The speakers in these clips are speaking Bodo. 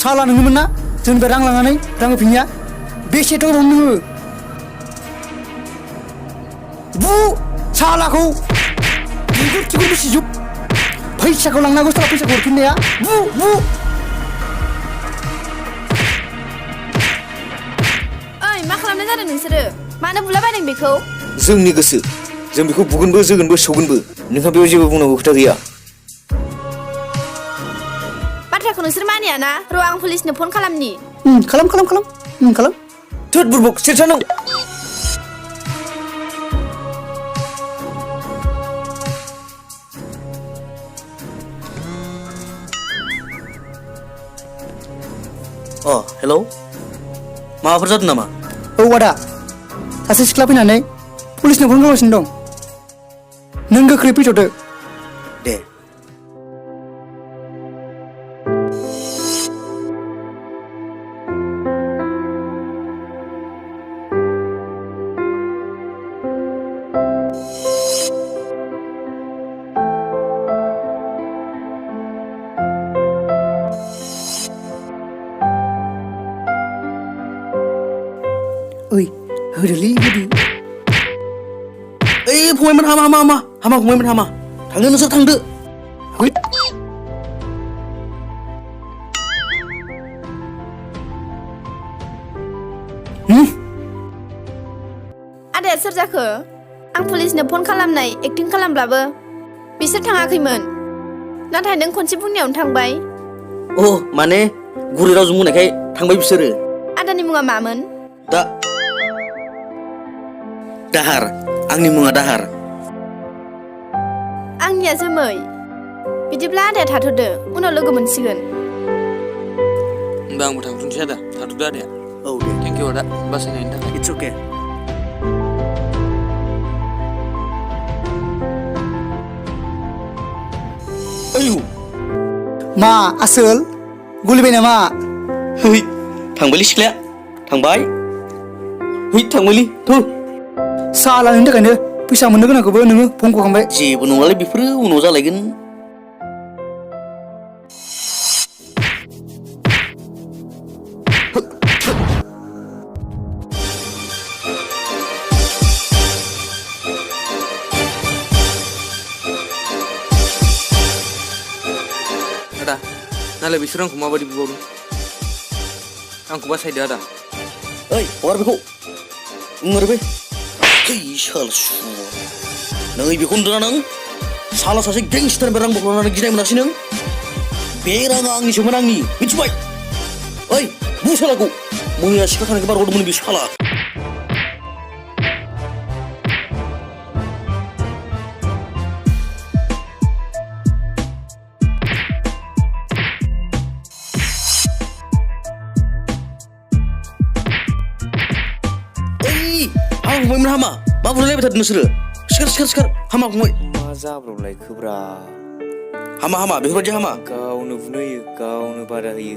साला नोंनोमोन ना जोंनिफ्राय रां लानानै रां होफिननाया बेसेथ' दं नोङो बु सालाखौ बिगुर बेसेजुब फैसाखौ लांनांगौ साला फैसाखौ हरफिननाया बु ओइ मा खालामनाय जादों नोंसोरो मानो बुलाबायदों बेखौ जोंनि गोसो जों बेखौ बुगोनबो जोगोनबो सौगोनबो नोंहा बेयाव जेबो बुंनांगौ खोथा गैया बाथ्राखौ नोंसोर मानियाना र' आं पुलिसनो फन खालामनि खालाम थोद बुरबक सेरसा नों हेलौ माबाफोर जादों नामा औ आदा सासे सिख्ला फैनानै पुलिसनो फन खालामगासिनो दं नों गोख्रै फैथ'दो दे ओइ होदोलै ओइ फंबायमोन हामा फंबायमोन हामा थांदो नोंसोर थांदो आदाया सोर जाखो आं पुलिसनो फन खालामनाय एक्टिं खालामब्लाबो बिसोर थाङाखैमोन नाथाय नों खनसे बुंनायावनो थांबाय माने गुरै रावजों बुंनायखाय थांबाय बिसोरो आदानि मुङा मामोन दाहार आंनि मुङा दाहार आंनिया जोमै बिदिब्ला आदाया थाथ'दो उनाव लोगो मोनसिगोन होनबा आंबो थांथ'नोसै आदा थाथ'दो आदाया औ दे थेंक इउ आदा बासायनायनि थाखाय इट्स अके आयु मा आसोल गुलिबाय नामा है थांबायलै सिख्लाया थांबाय है थांबायलै थु साला नोंनि थाखायनो फैसा मोननो गोनांखौबो नोङो बंख'खांबाय जेबो नङालै बेफोरो उनाव जालायगोन आदा नालाय बिसोर आंखौ माबायदि बुबावदों आंखौ बासायदो आदा ओइ हगार बेखौ ओंखारबाय साल नै बेखौ नुदोंना नों साला सासे गेंस्टारनिफ्राय रां बोख्लानानै गिनाय मोनासै नों बे राङा आंनिसोमोन आंनि मिथिबाय ओइ बु सालाखौ मैया सिखा खानायखौ बारग'दोंमोन बे साला फंबायमोन हामा मा बुलायलायबाय थादों नोंसोरो सिखार हामा फंबाय मा जाब्रबलायखोब्रा हामा बेफोरबायदि हामा गावनो बुनो होयो गावनो बादा होयो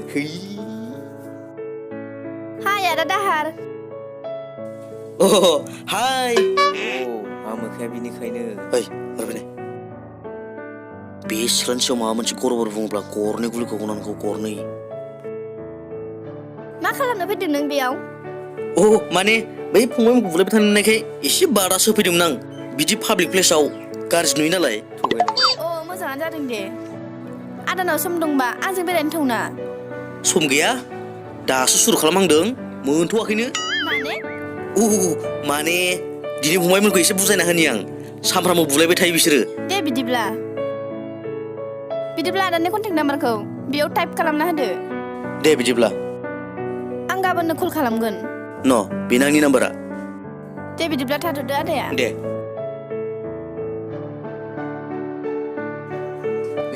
हाय आदा दाहार हाय आमोखाया बिनिखायनो ओइ ओरैबायदि बे सिख्लानि सायाव माबा मोनसे गरबर बुङोब्ला गरनै गुलिखौ गनांगौ गरनै मा खालामनो फैदों नों बेयाव माने बै फंबायमोनखौ बुलायबाय थानायखाय एसे बादासो होफैदोंमोन आं बिदि पाब्लिक प्लेसाव गाज्रि नुयो नालाय मोजाङानो जादों दे आदानाव सम दंबा आंजों बेरायनो थावना सम गैया दासो सुरु खालामहांदों मोनथ'वाखैनो माने दिनै फंबायमोनखौ एसे बुजायना होनि आं सानफ्रामबो बुलायबाय थायो बिसोरो दे बिदिब्ला आदानि कन्टेक्ट नाम्बारखौ बेयाव टाइप खालामना होदो दे बिदिब्ला आं गाबोननो कल खालामगोन बेनो आंनि नाम्बारा दे बिदिब्ला थाथ'दो आदाया दे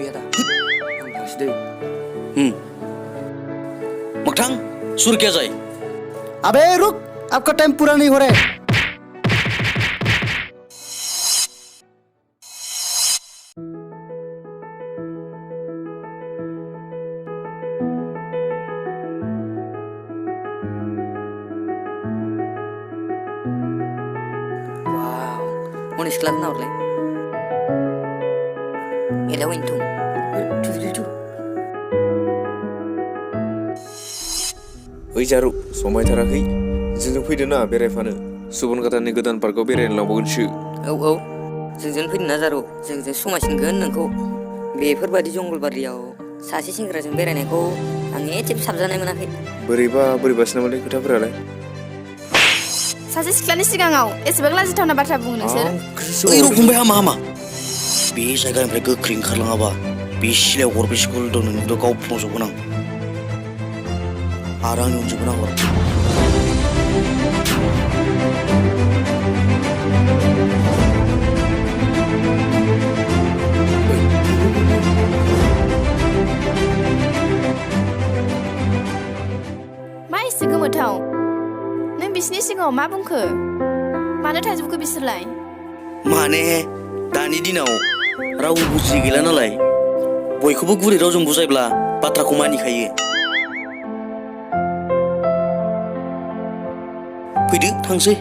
आदा आं थांसै दै मोगथां सुर क्या जाए अबे रुक आपका टाइम पूरा नहीं हो रहा है Monisha club na orle. Ela wintung. Tu. ओइ जारु समायथाराखै जोंजों फैदो ना बेरायफानो सुबनखातानि गोदान पार्कआव बेरायनो लांबावगोनसो औ जोंजों फैदो ना जारौ जोंजों समायसिनगोन नोंखौ बेफोरबादि जंगलबारियाव सासे सेंग्राजों बेरायनायखौ आं एसेबो साबजानाय मोनाखै बोरैबासो नामालै खोथाफोरालाय सासे सिख्लानि सिगाङाव एसेबां लाजिथावना बाथ्रा बुङो नोंसोर ओइ र' फंबाय हामा बे जायगानिफ्राय गोख्रै ओंखारलाङाबा बे सिलायाव गरबेसे गल दं नोंथ' गावफ्रावजोबगोन आं आरो आंनि उनजोबगोन आं मा एसे गोमोथाव नों बिसिनि सिगाङाव मा बुंखो मानो थाजोबखो बिसोरलाय माने दानि दिनाव रावबो बुजियै गैला नालाय बयखौबो गुरै रावजों बुजायब्ला बाथ्राखौ मानिखायो फैदो थांसै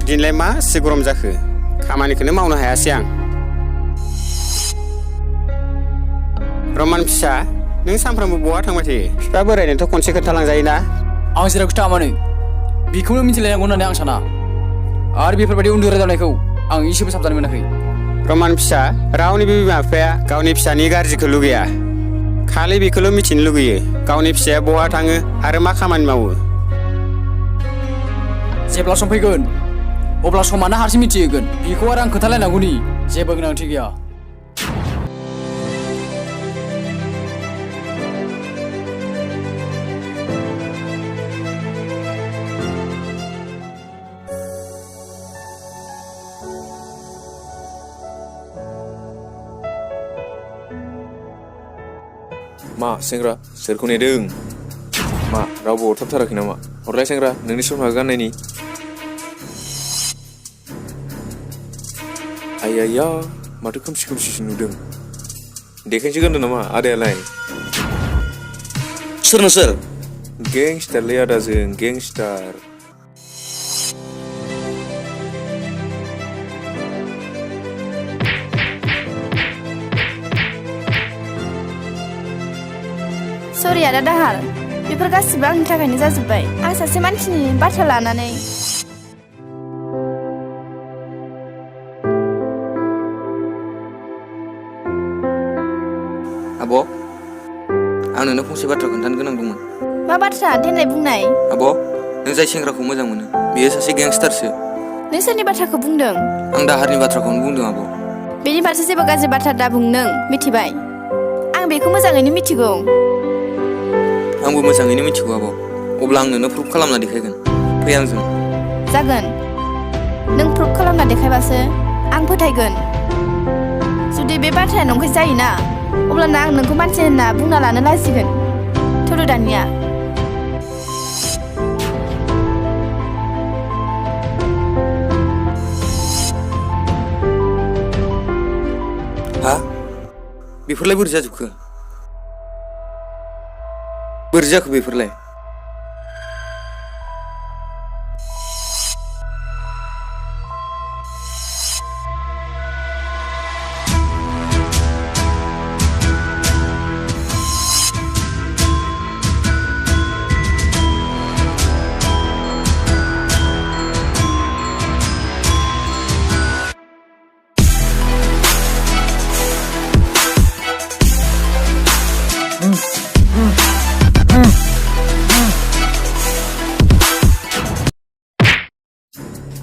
दिनैलाय मा एसे गरम जाखो खामानिखौनो मावनो हायासै आं रमान फिसा नों सानफ्रामबो बहा थांबाय थायो बिफा बोरायनोथ' खनसे खोन्थालांजायोना आं जेराव खिथा मानो बेखौनो मिथिलायनांगौ होननानै आं साना आरो बेफोरबायदि उन्दै रायदावनायखौ आं एसेबो साबजानाय मोनाखै रमान फिसा रावनिबो बिमा बिफाया गावनि फिसानि गाज्रिखौ लुगैया खालि बेखौल' मिथिनो लुगैयो गावनि फिसाया बहा थाङो आरो मा खामानि मावो जेब्ला सम फैगोन अब्ला समानो हारसिं मिथिहोगोन बेखौ आरो आं खोन्थालायनांगौनि जेबो गोनांथि गैया मा सेंग्रा सोरखौ नेदों मा रावबो अरथाबथाराखै नामा हरलाय सेंग्रा नोंनि समा गाननायनि आइया माथो खोमसिसो नुदों देखायनोसो गानदों नामा आदायालाय सोर नोंसोर गेंस्टारलै आदाजों गेंस्टार सरि आदा दाहार बेफोर गासिबो आंनि थाखायनो जाजोब्बाय आं सासे मानसिनि बाथ्रा लानानै आब' आं नोंनो फंसे बाथ्रा खोन्थानो गोनां दंमोन मा बाथ्रा देनाय बुंनाय आब' नों जाय सेंग्राखौ मोजां मोनो बेयो सासे गेंस्टारसो नों सोरनि बाथ्राखौ बुंदों आं दाहारनि बाथ्राखौनो बुंदों आब' बेनि फारसे जेबो गाज्रि बाथ्रा दा बुं नों मिथिबाय आं बेखौ मोजाङैनो मिथिगौ आंबो मोजाङैनो मिथिगौ आब' अब्ला आं नोंनो प्रुफ खालामना देखायगोन फै आंजों जागोन नों प्रुफ खालामना देखायबासो आं फोथायगोन जुदि बे बाथ्राया नंखाय जायोना अब्लाना आं नोंखौ मानसि होनना बुंना लानो लाजिगोन थुरु दानिया हा बेफोरलाय बोरै जाजोबखो बोरै जाखो बेफोरलाय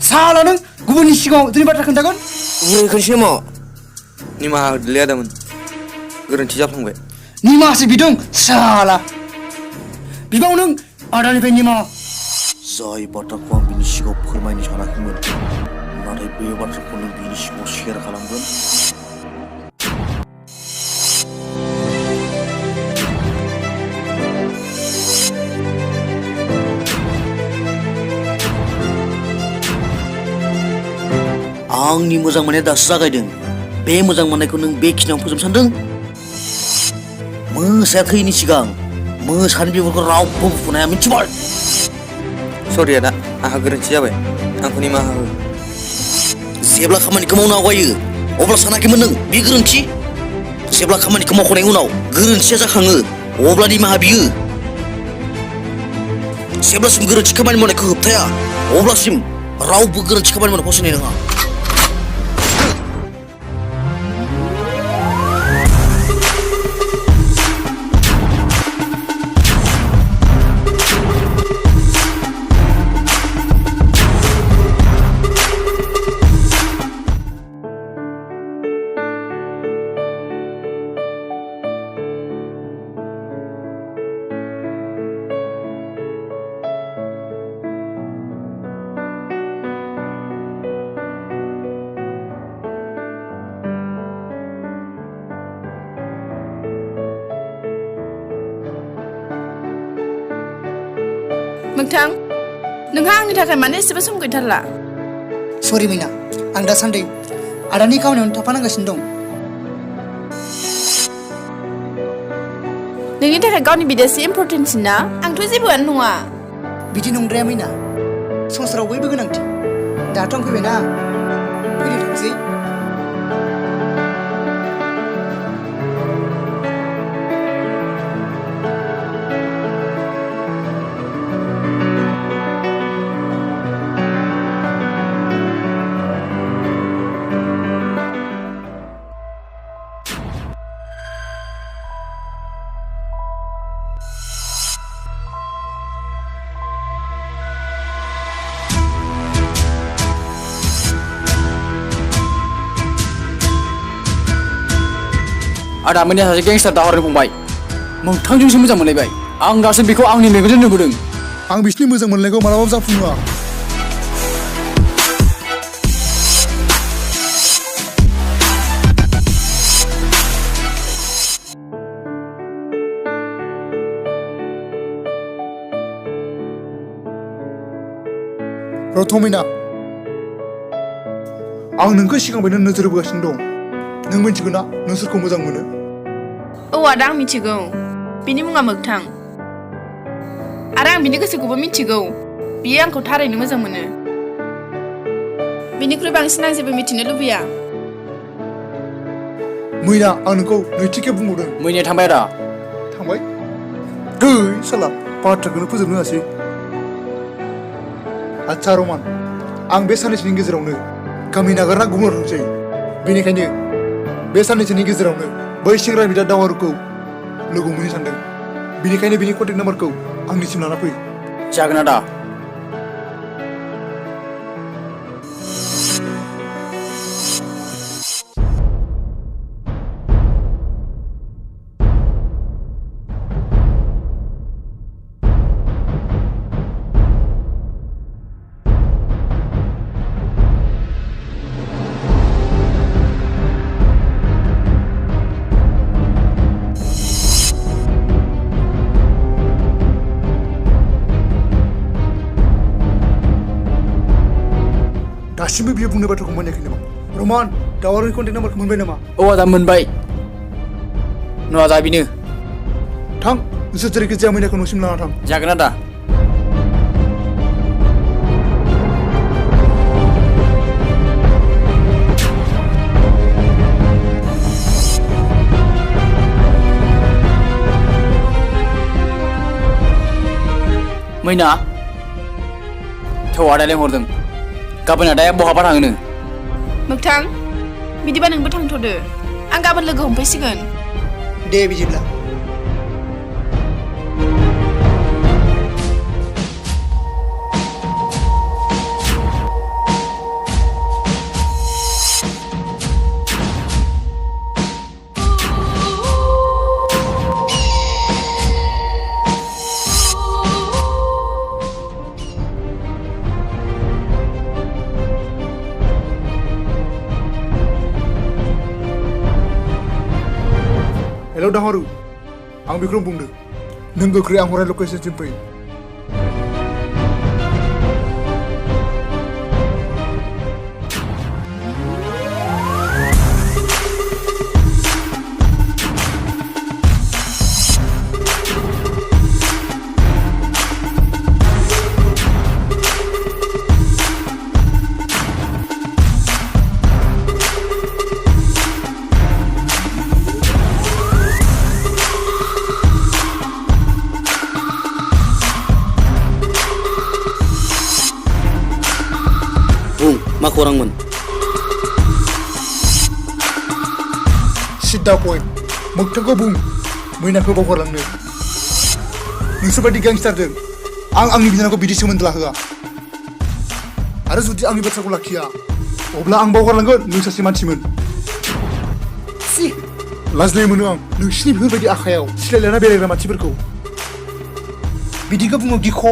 साला नों गुबुननि सिगाङाव दिनै बाथ्रा खोन्थागोन बुरै खोनसे मा निमाहा होदोलै आदामोन गोरोन्थि जाफ्लांबाय निमाहासो बिदों साला बिबाव नों आदानिफ्राय निमाहा जाय बाथ्राखौ आं बिनि सिगाङाव फोरमायनो सानाखैमोन नाथाय बे बाथ्राखौ नों बिनि सिगाङाव शेयार खालामगोन आंनि मोजां मोननाया दासो जागायदों बे मोजां मोननायखौ नों बेखिनियाव फोजोबनो सानदों मोसाया थैनि सिगां मोसानि बेफोरखौ रावबो बुफुनो हाया मिथिबाय सरि आदा आंहा गोरोन्थि जाबाय आंखौ निमाहा हो जेब्ला खामानिखौ मावनो आवगायो अब्ला सानाखैमोन नों बे गोरोन्थि जेब्ला खामानिखौ मावखांनायनि उनाव गोरोन्थिया जाखाङो अब्ला निमाहा बियो जेब्लासिम गोरोन्थि खामानि मावनायखौ होबथाया अब्लासिम रावबो गोरोन्थि खामानि मावनो फसायनाय नङा मोगथां नोंहा आंनि थाखाय मानो एसेबो सम गैथारला सरि मैना आं दासान्दि आदानि खामानियावनो थाफानांगासिनो दं नोंनि थाखाय गावनि बिदायासो इम्पर्टेन्टसिन ना आंथ' जेबोआनो नङा बिदि नंद्राया मैना संसाराव बयबो गोनांथि दाथ' आं फैबायना फैनो थांसै आदा मोननिया सासे गेंस्टार दाहरनो फंबाय मोगथांजोंसो मोजां मोनलायबाय आं दासो बेखौ आंनि मेगनजों नुबोदों आं बिसिनि मोजां मोनलायनायखौ मालाबाबो जाफुङा रथमिना आं नोंखौ सिगांनिफ्रायनो नोजोर होबोगासिनो दं नों मिथिगौ ना नों सोरखौ मोजां मोनो औ आदा आं मिथिगौ बिनि मुङा मोगथां आरो आं बिनि गोसोखौबो मिथिगौ बियो आंखौ थारैनो मोजां मोनो बिनिख्रुइ बांसिन आं जेबो मिथिनो लुबैया मैना आं नोंखौ नैथि खेब बुंबावदों मैनाया थांबाय आदा थांबाय गै साला बाथ्राखौनो फोजोबनो हासै आच्छा रमान आं बे साननैसोनि गेजेरावनो गामि नागारना गुबुनाव थांसै बेनिखायनो बे साननैसोनि गेजेरावनो बै सेंग्रा बिदा दावहारुखौ लोगो मोननो सानदों बेनिखायनो बिनि कन्टेक्ट नाम्बारखौ आंनिसिम लाना फै जागोन आदा दासिमबो बियो बुंनाय बाथ्राखौ मोनाखै नामा रमान दावहारुनि कन्टेक्ट नाम्बारखौ मोनबाय नामा औ आदा मोनबाय न आदा बेनो थां नोंसोर जेरैखि जाया मैनाखौ न'सिम लाना थां जागोन आदा मैना थौ आदा लेंहरदों गाबोन आदाया बहाबा थाङोनो मोगथां बिदिबा नोंबो थांथ'दो आं गाबोन लोगो हमफैसिगोन दे बिदिब्ला हेल' दावहारु आं बेखौनो बुंदों नों गोख्रै आं हरनाय लकेसनसिम फै मा खौरांमोन सिद्दा पइन्ट मोगथांखौ बुं मैनाखौ बावगारलांनो नोंसोरबायदि गेंस्टारजों आंनि बिनानावखौ बिदि सोमोन्दो लाहोआ आरो जुदि आंनि बाथ्राखौ लाखिया अब्ला आं बावगारलांगोन नों सासे मानसिमोन लाजिनाय मोनो आं नोंसिनि बेफोरबायदि आखायाव सिलायलाना बेरायग्रा मानसिफोरखौ बिदिखौ बुङो गिख'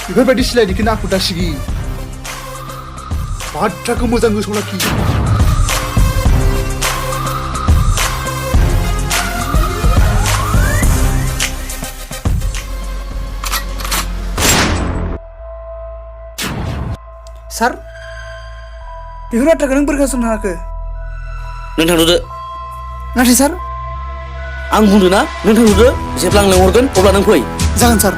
बेफोरबायदि सिलायदिखौनो आंखौ दासिगि बाथ्राखौ मोजां गोसोआव लाखि सार बेफोर बाथ्राखौ नों बोरै खोनासंनो हाखो नों थांथ'दो नाथाय सार आं बुंदो ना नों थांथ'दो जेब्ला आं लेंहरगोन अब्ला नों फै जागोन सार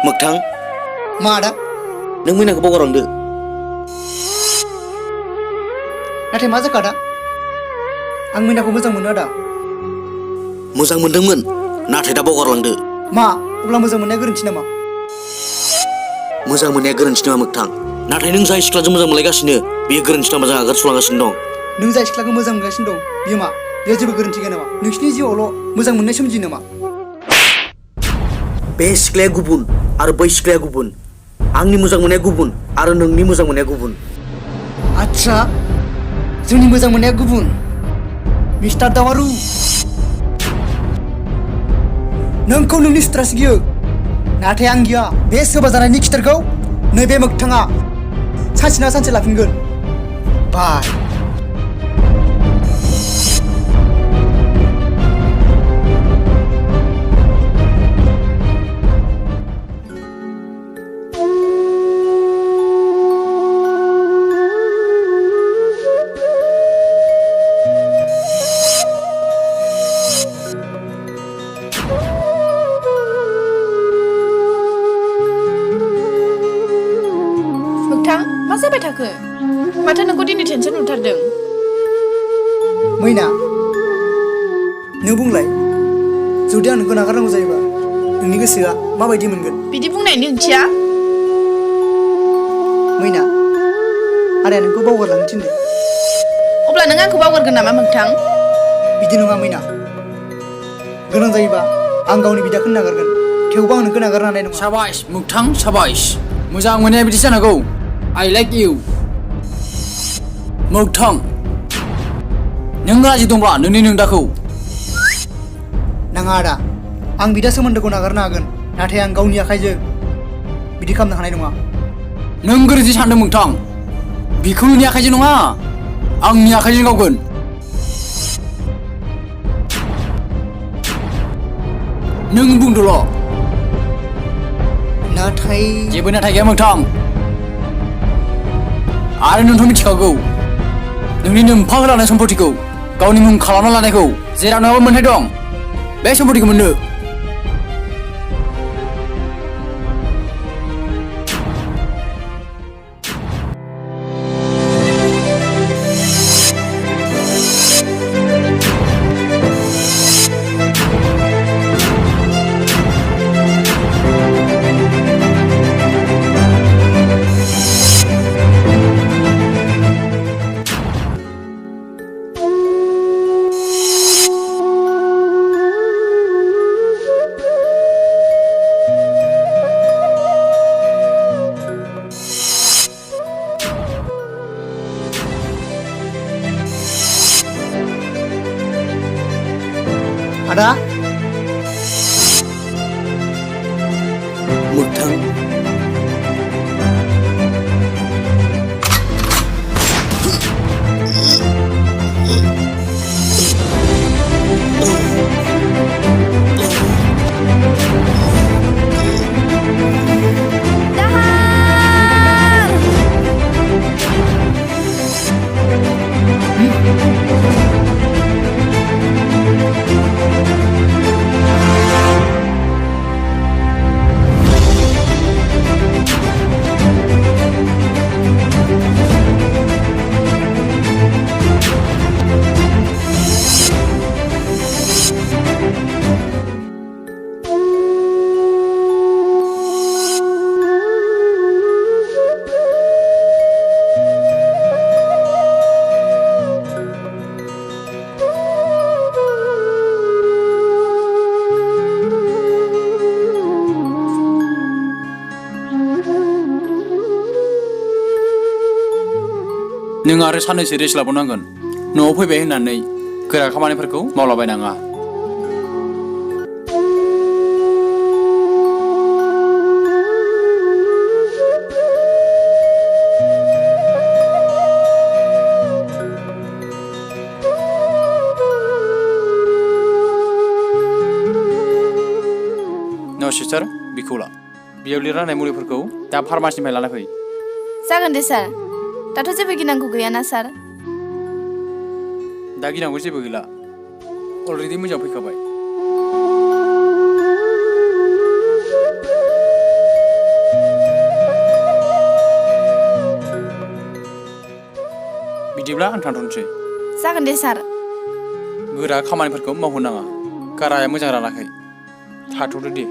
मोगथां मा आदा नों मैनाखौ बावगारलांदो नाथाय मा जाखो आदा आं मैनाखौ मोजां मोनो आदा मोजां मोनदोंमोन नाथाय दा बावगारलांदो मा अब्ला मोजां मोननाया गोरोन्थि नामा मोजां मोननाया गोरोन्थि नङा मोगथां नाथाय नों जाय सिख्लाजों मोजां मोनलायगासिनो बेयो गोरोन्थि नामा जों आगारसुलांगासिनो दं नों जाय सिख्लाखौ मोजां मोनगासिनो दं बियो मा बेयो जेबो गोरोन्थि गैया नामा नोंसिनि जिउआवल' मोजां मोननाय सोमजियो नामा बे सिख्लाया गुबुन आरो बै सिख्लाया गुबुन आंनि मोजां मोननाया गुबुन आरो नोंनि मोजां मोननाया गुबुन आच्छा जोंनि मोजां मोननाया गुबुन मिस्टार दावारु नोंखौ नोंनि सुथ्रासो गियो नाथाय आं गिया बे सोरबा जानायनि खिथेरखौ नैबे मोगथाङा सानसे ना सानसे लाफिनगोन बाय मा जाबाय थाखो माथो नोंखौ दिनै टेनसन नुथारदों मैना नों बुंलाय जुदि आं नोंखौ नागारनांगौ जायोबा नोंनि गोसोआ माबायदि मोनगोन बिदि बुंनायनि ओंथिया मैना आदाया नोंखौ बावगारलांनो थिनदों अब्ला नों आंखौ बावगारगोन नामा मोगथां बिदि नङा मैना गोनां जायोबा आं गावनि बिदाखौनो नागारगोन थेवबो आं नोंखौ नागारनो हानाय नङा साबायस मोगथां साबायस मोजां मोननाया बिदि जानांगौ I like you मोगथां नों राजि दंब्ला नोंनि नोंदाखौ नाङा आदा आं बिदा सोमोन्दोखौ नागारनो हागोन नाथाय आं गावनि आखाइजों बिदि खालामनो हानाय नङा नों गोरोन्थि सानदों मोगथां बिखौ नोंनि आखाइजों नङा आंनि आखाइजों गावगोन नों बुंदोल' नाथाय जेबो नाथाय गैया मोगथां आरो नोंथ' मिथिखागौ नोंनि नोमफा होलांनाय सम्पतिखौ गावनि मुं खालामना लानायखौ जेराव नोंहाबो मोन्थाय दं बे सम्पतिखौ मोननो आदा मोगथां नों आरो साननैसो रेस्ट लाबावनांगोन न'आव फैबाय होननानै गोरा खामानिफोरखौ मावलाबायनाङा सिस्टार बिखौ ला बेयाव लिरना होनाय मुलिफोरखौ दा फार्मासिनिफ्राय लाना फै जागोन दे सार दाथ' जेबो गिनांगौ गैयाना सार दा गिनांगौ जेबो गैला अलरेडि मोजां फैखाबाय बिदिब्ला आं थांथ'नोसै जागोन दे सार गोरा खामानिफोरखौ मावहोनाङा गाराया मोजां रानाखै थाथ'दो दे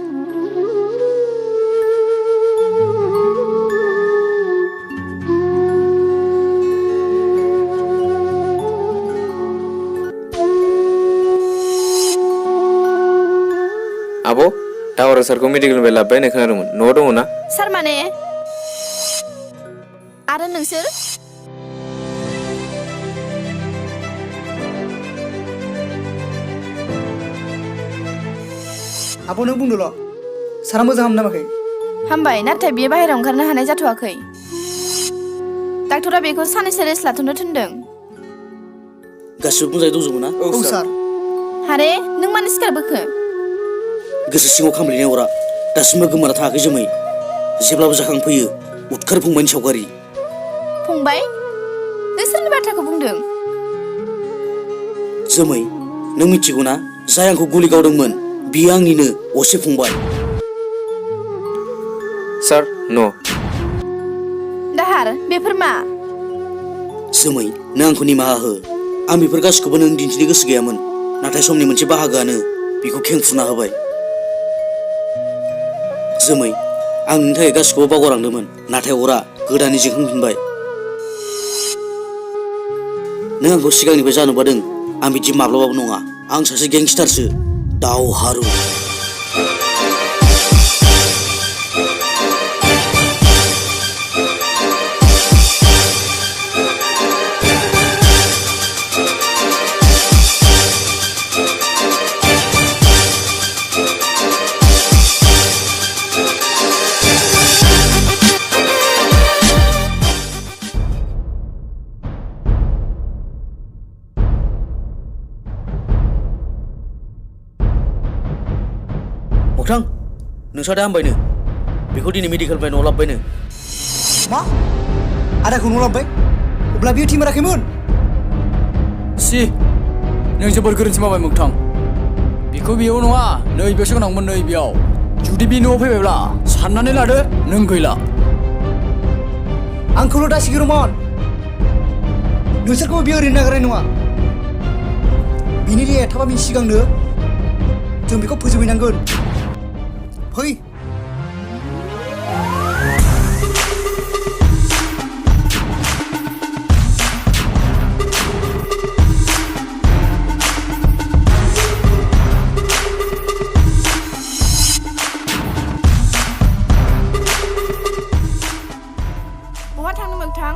आब' दावरा सारखौ मेडिकेलनिफ्राय लाबोबाय होननाय खोनादोंमोन न'आव दङ ना सार माने आरो नोंसोर आब' नों बुंदोल' सारा मोजां हामनामाखै हामबाय नाथाय बियो बाहेरायाव ओंखारनो हानाय जाथ'वाखै डाक्टरा बेखौ साननैसो रेस्ट लाथ'नो थिनदों गासिबो मोजाङै दंजोबो ना औ सार हारे नों मानो सिखारबोखो गोसो सिङाव खामलायनाय अरा दासिमबो गोमाना थायाखै जोमै जेब्लाबो जाखांफैयो उदखार फंबायनि सावगारि फंबाय नों सोरनि बाथ्राखौ बुंदों जोमै नों मिथिगौ ना जाय आंखौ गुलि गावदोंमोन बियो आंनिनो असे फंबाय सार न' दाहार बेफोर मा जोमै नों आंखौ निमाहा हो आं बेफोर गासिखौबो नों दिन्थिनो गोसो गैयामोन नाथाय समनि मोनसे बाहागोआनो बेखौ खेंफुना होबाय जोमै आं नोंनि थाखाय गासिखौबो बावगारलांदोंमोन नाथाय अरा गोदानै जोंखांफिनबाय नों आंखौ सिगांनिफ्राय जानो बादों आं बिदि माब्लाबाबो नङा आं सासे गेंस्टारसो दावहारु मोगथां नोंस्रा दा हामबायनो बेखौ दिनै मेडिकेलनिफ्राय न'आव लाबोबायनो मा आदाखौ न' लाबोबाय अब्ला बियो थिमाराखैमोन सि नों जोबोर गोरोन्थि मावबाय मोगथां बेखौ बेयाव नङा नैबेयावसो गोनांमोन नैबेयाव जुदि बे न'आव फैबायब्ला साननानै लादो नों गैला आंखौल' दा सिगिरमोन नोंसोरखौबो बियो ओरैनो नागारनाय नङा बिनि देहाया थाबा सिगांनो जों बेखौ फोजोबहैनांगोन फै बहा थांनो मोगथां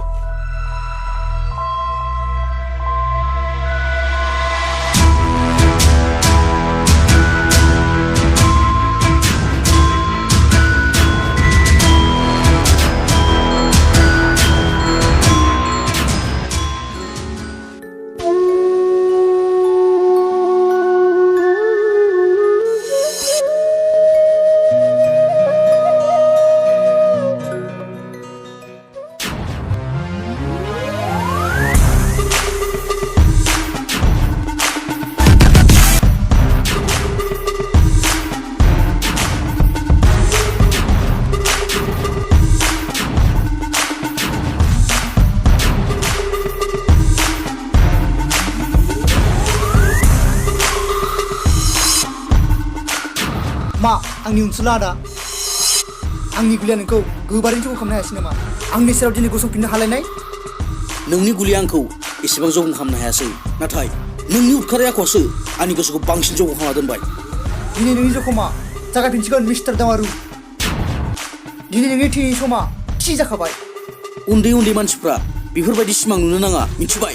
मा आंनि अनसुला आदा आंनि गुलिया नोंखौ गोबारैनो जखम खालामनो हायासै नामा आंनि सेराव दिनै गसंफिननो हालायनाय नोंनि गुलिया आंखौ एसेबां जखम खालामनो हायासै नाथाय नोंनि उदखाराय आखुआसो आंनि गोसोखौ बांसिन जखम खालामना दोनबाय दिनै नोंनि जखमा जागायफिनसिगोन मिस्टार दावारु दिनै नोंनि थैनायनि समा थि जाखाबाय उन्दै उन्दै मानसिफ्रा बेफोरबायदि सिमां नुनो नाङा मिथिबाय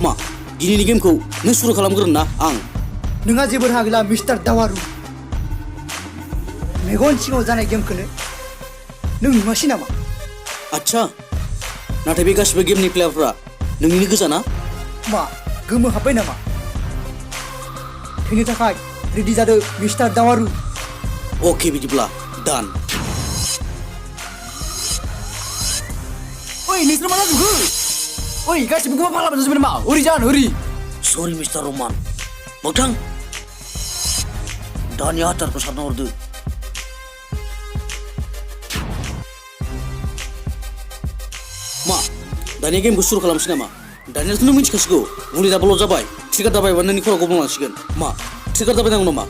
मा दिनैनि गेमखौ नों सुरु खालामग्रोन ना आं नोंहा जेबो राहा गैला मिस्टार दावारु मेगन सिङाव जानाय गेमखौनो नों नुवासै नामा आच्छा नाथाय बे गासिबो गेमनि प्लेयारफ्रा नोंनिनो गोजाना मा गोमोहाबबाय नामा थैनो थाखाय रेडि जादो मिस्टार दावारु अके बिदिब्ला दान ओइ नोंसोर मा जाजोबखो ओइ गासिबो गोमा फाग्ला जाजोब्बाय नामा ओरै जानो ओरै सरि मिस्टार रमान मोगथां दानि हाथारखौ सारना हरदो मा दानिया गेमखौ सुरु खालामसै नामा दानियाथ' नों मिथिखासिगौ मुलि दाबल' जाबाय ट्रिगार दाबायबा नोंनि खर'खौ बुंलांसिगोन मा ट्रिगार दाबाय नांगौ नामा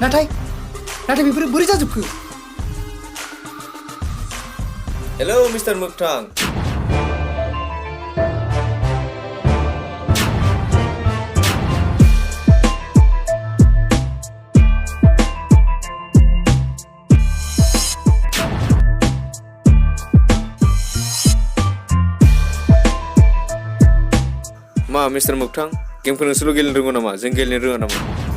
नाथाय बेफोरो बोरै जाजोबखो हेलौ मिस्टार मोगथां मा मिस्टार मोगथां गेमखौ नोंसोरल' गेलेनो रोंगौ नामा जों गेलेनो रोङा नामा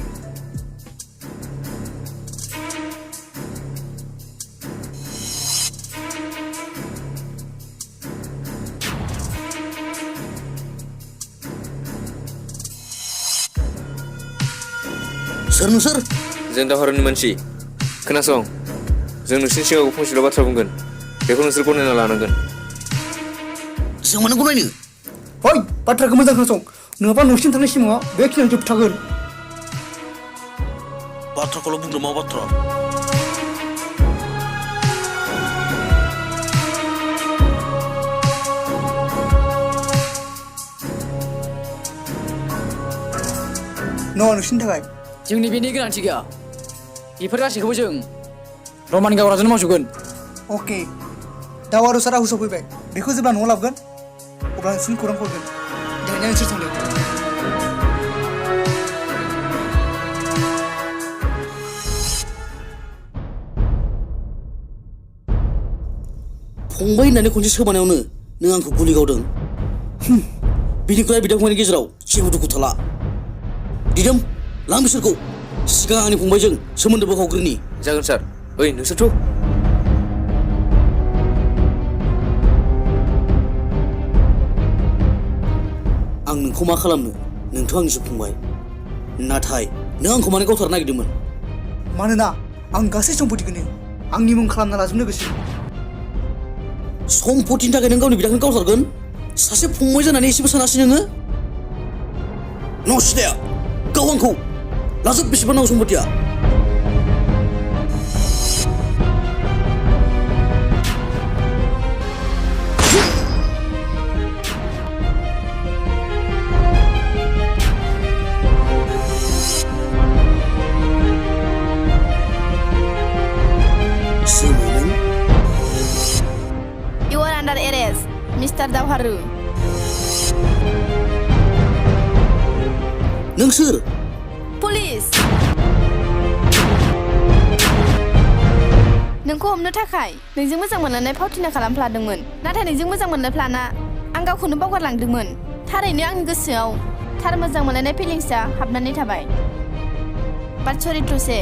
सोर नोंसोर जों दावहारुनि मानसि खोनासं जों नोंसिनि सिगाङाव फंसेल' बाथ्रा बुंगोन बेखौ नोंसोर गनायना लानांगोन जों मानो गनायनो ओइ बाथ्राखौ मोजां खोनासं नङाबा न'सिम थांनाय सिमाङा बे खिनियाव जोबथागोन बाथ्राखौल' बुंदों मा बाथ्रा नोंसिनि थाखाय जोंनि बेनि गोनांथि गैया बेफोर गासैखौबो जों रमान गावराजों मावजोबगोन अके दावारु सारा हुसाव फैबाय बेखौ जेब्ला न'आव लाबोगोन अब्ला नोंसिनि खौरां हरगोन दानिया नोंसोर थांदों फंबाय होननानै खनसे सोमानायावनो नों आंखौ गुलि गावदों बिनिफ्राय बिदा फंबायनि गेजेराव जेबो दुखु थाला दिदोम लां बिसोरखौ सिगां आंनि फंबायजों सोमोन्दो बोखावग्रोनि जागोन सार ओइ नोंसोरथ' आं नोंखौ मा खालामनो नोंथ' आंनिसो फंबाय नाथाय नों आंखौ मानो गावथारनो नागिरदोंमोन मानोना आं गासै सम्पतिखौनो आंनि मुं खालामना लाजोबनो गोसो सम्पतिनि थाखाय नों गावनि बिदाखौनो गावथारगोन सासे फंबाय जानानै एसेबो सानासै नोङो नसिदाया गाव आंखौ लाजोब बेसेबां नांगौ सम्पतिया You are under arrest, Mr. Dawaru. नों सोर Police. नोंखौ हमनो थाखाय नोंजों मोजां मोनलायनाय फावथिना खालामफ्लादोंमोन नाथाय नोंजों मोजां मोननाय प्लाना आं गावखौनो बावगारलांदोंमोन थारैनो आंनि गोसोआव थार मोजां मोनलायनाय फिलिंसआ हाबनानै थाबाय बाट सरि टु से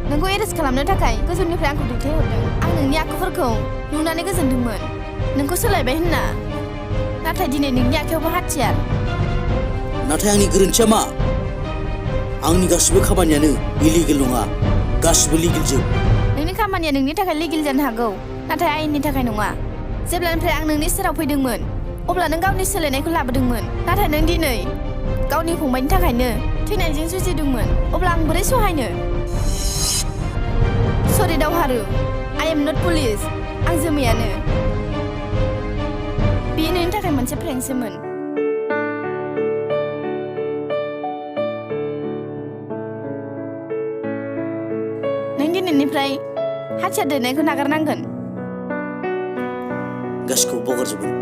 नोंखौ एरेस्ट खालामनो थाखाय गोजौनिफ्राय आंखौ दैथायहरदों आं नोंनि आखुफोरखौ नुनानै गोजोनदोंमोन नोंखौ सोलायबाय होनना नाथाय दिनै नोंनि आखायावबो हाथियार नाथाय आंनि गोरोन्थिया मा आंनि गासिबो खामानियानो इलिगेल नङा गासिबो लिगेल जोब नोंनि खामानिया नोंनि थाखाय लिगेल जानो हागौ नाथाय आयेननि थाखाय नङा जेब्लानिफ्राय आं नोंनि सेराव फैदोंमोन अब्ला नों गावनि सोलायनायखौ लाबोदोंमोन नाथाय नों दिनै गावनि फंबायनि थाखायनो थैनायजों जुजिदोंमोन अब्ला आं बोरै सहायनो सरि दावहारु आइ एम नट पुलिस आं जोमैयानो बेयो नोंनि थाखाय मोनसे प्रेंकसोमोन नों दिनैनिफ्राय हाथियार दैनायखौ नागारनांगोन गासिखौबो बावगारजोबगोन